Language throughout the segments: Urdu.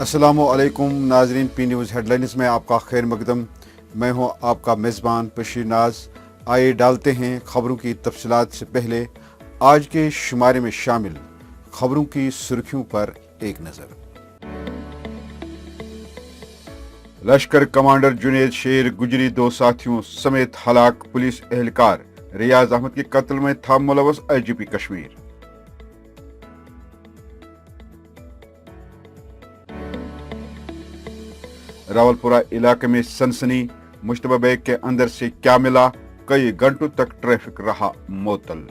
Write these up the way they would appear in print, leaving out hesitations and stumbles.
السلام علیکم ناظرین، پی نیوز ہیڈ لائنز میں آپ کا خیر مقدم۔ میں ہوں آپ کا میزبان بشیر ناز۔ آئیے ڈالتے ہیں خبروں کی تفصیلات سے پہلے آج کے شمارے میں شامل خبروں کی سرخیوں پر ایک نظر۔ لشکر کمانڈر جنید شیر گجری 2 ساتھیوں سمیت ہلاک، پولیس اہلکار ریاض احمد کے قتل میں تھا ملوث آئی جی پی کشمیر۔ راولپورہ علاقے میں سنسنی، مشتبہ بیگ کے اندر سے کیا ملا؟ کئی گھنٹوں تک ٹریفک رہا معطل۔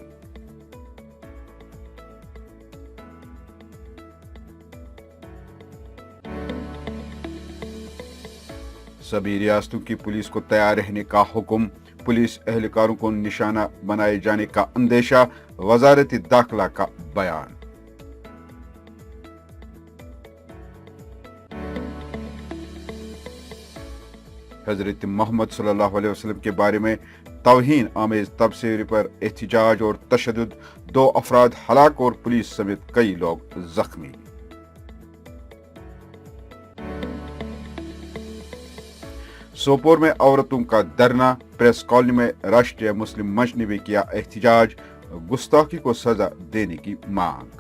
سبھی ریاستوں کی پولیس کو تیار رہنے کا حکم، پولیس اہلکاروں کو نشانہ بنائے جانے کا اندیشہ، وزارت داخلہ کا بیان۔ حضرت محمد صلی اللہ علیہ وسلم کے بارے میں توہین آمیز تبصرے پر احتجاج اور تشدد، 2 افراد ہلاک اور پولیس سمیت کئی لوگ زخمی۔ سوپور میں عورتوں کا دھرنا، پریس کالونی میں راشٹریہ مسلم منچ نے بھی کیا احتجاج، گستاخی کو سزا دینے کی مانگ۔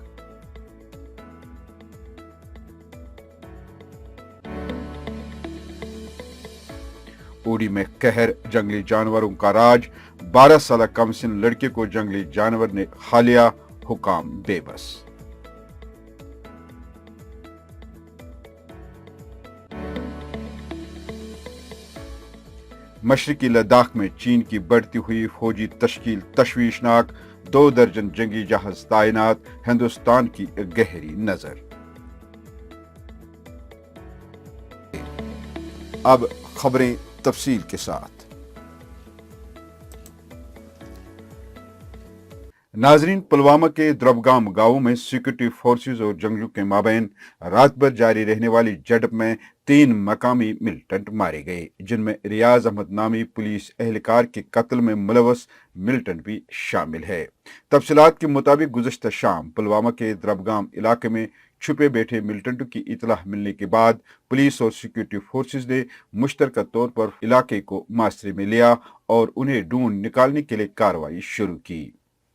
اوڑی میں قہر، جنگلی جانوروں کا راج، 12 سالہ کمسن لڑکے کو جنگلی جانور نے کھا لیا، حکام بے بس۔ مشرقی لداخ میں چین کی بڑھتی ہوئی فوجی تشکیل تشویشناک، 2 درجن جنگی جہاز تعینات، ہندوستان کی گہری نظر۔ اب خبریں تفصیل کے ساتھ۔ ناظرین، پلوامہ کے دربگام گاؤں میں سیکورٹی فورسز اور جنگجو کے مابین رات بھر جاری رہنے والی جھڑپ میں 3 مقامی ملٹنٹ مارے گئے، جن میں ریاض احمد نامی پولیس اہلکار کے قتل میں ملوث ملٹنٹ بھی شامل ہے۔ تفصیلات کے مطابق گزشتہ شام پلوامہ کے دربگام علاقے میں چھپے بیٹھے ملٹنٹوں کی اطلاع ملنے کے بعد پولیس اور سیکورٹی فورسز نے مشترکہ طور پر علاقے کو محاصرے میں لیا اور انہیں ڈھونڈ نکالنے کے لیے کارروائی شروع کی،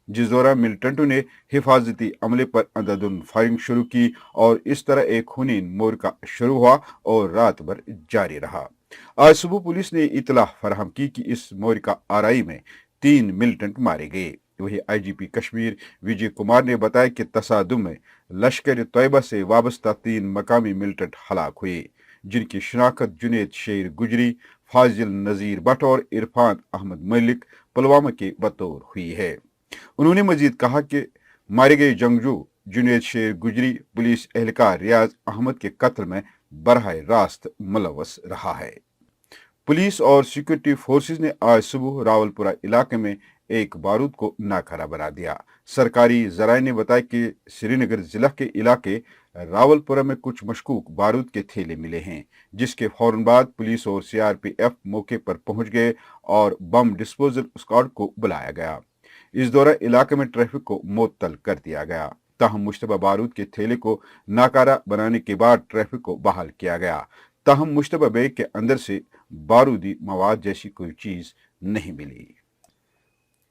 جس دوران ملٹنٹوں نے حفاظتی عملے پر اندھادھند فائرنگ شروع کی اور اس طرح ایک خونین مورچہ شروع ہوا اور رات بھر جاری رہا۔ آج صبح پولیس نے اطلاع فراہم کی کہ اس مورچہ آرائی میں 3 ملٹنٹ مارے گئے۔ وہی آئی جی پی کشمیر وجے کمار نے بتایا کہ تصادم میں لشکر طیبہ سے وابستہ 3 مقامی ملٹنٹ ہلاک ہوئے، جن کی شناخت جنید شیر گجری، فاضل نذیر بٹ اور عرفان احمد ملک پلوامہ کے بطور ہوئی ہے۔ انہوں نے مزید کہا کہ مارے گئے جنگجو جنید شیر گجری پولیس اہلکار ریاض احمد کے قتل میں براہ راست ملوث رہا ہے۔ پولیس اور سیکورٹی فورسز نے آج صبح راولپورہ علاقے میں ایک بارود کو ناکارہ بنا دیا۔ سرکاری ذرائع نے بتایا کہ سری نگر ضلع کے علاقے راولپورہ میں کچھ مشکوک بارود کے تھیلے ملے ہیں، جس کے فوراً بعد پولیس اور سی آر پی ایف موقع پر پہنچ گئے اور بم ڈسپوزل اسکواڈ کو بلایا گیا۔ اس دوران علاقے میں ٹریفک کو معطل کر دیا گیا، تاہم مشتبہ بارود کے تھیلے کو ناکارہ بنانے کے بعد ٹریفک کو بحال کیا گیا، تاہم مشتبہ بیگ کے اندر سے بارودی مواد جیسی کوئی چیز نہیں ملی۔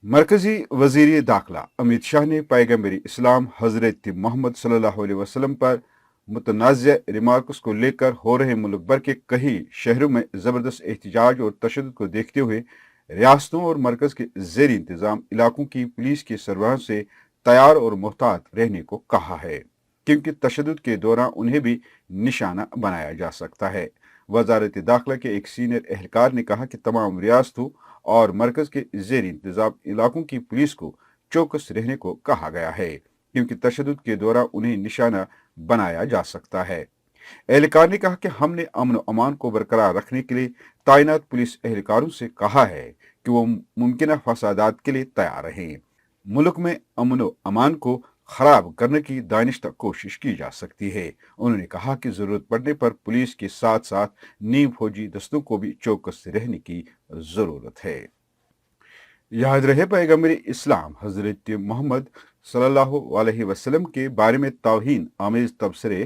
مرکزی وزیر داخلہ امت شاہ نے پیغمبر اسلام حضرت محمد صلی اللہ علیہ وسلم پر متنازع ریمارکس کو لے کر ہو رہے ملک بھر کے کئی شہروں میں زبردست احتجاج اور تشدد کو دیکھتے ہوئے ریاستوں اور مرکز کے زیر انتظام علاقوں کی پولیس کے سربراہوں سے تیار اور محتاط رہنے کو کہا ہے، کیونکہ تشدد کے دوران انہیں بھی نشانہ بنایا جا سکتا ہے۔ وزارت داخلہ کے ایک سینئر اہلکار نے کہا کہ تمام ریاستوں اور مرکز کے زیر انتظام علاقوں کی پولیس کو چوکس رہنے کو کہا گیا ہے، کیونکہ تشدد کے دوران انہیں نشانہ بنایا جا سکتا ہے۔ اہلکار نے کہا کہ ہم نے امن و امان کو برقرار رکھنے کے لیے تعینات پولیس اہلکاروں سے کہا ہے کہ وہ ممکنہ فسادات کے لیے تیار رہیں۔ ملک میں امن و امان کو خراب کرنے کی دانشتہ کوشش کی جا سکتی ہے۔ انہوں نے کہا کہ ضرورت پڑنے پر پولیس کے ساتھ ساتھ نیم فوجی دستوں کو بھی چوکس رہنے کی ضرورت ہے۔ یاد رہے، پیغمبر اسلام حضرت محمد صلی اللہ علیہ وسلم کے بارے میں توہین آمیز تبصرے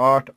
8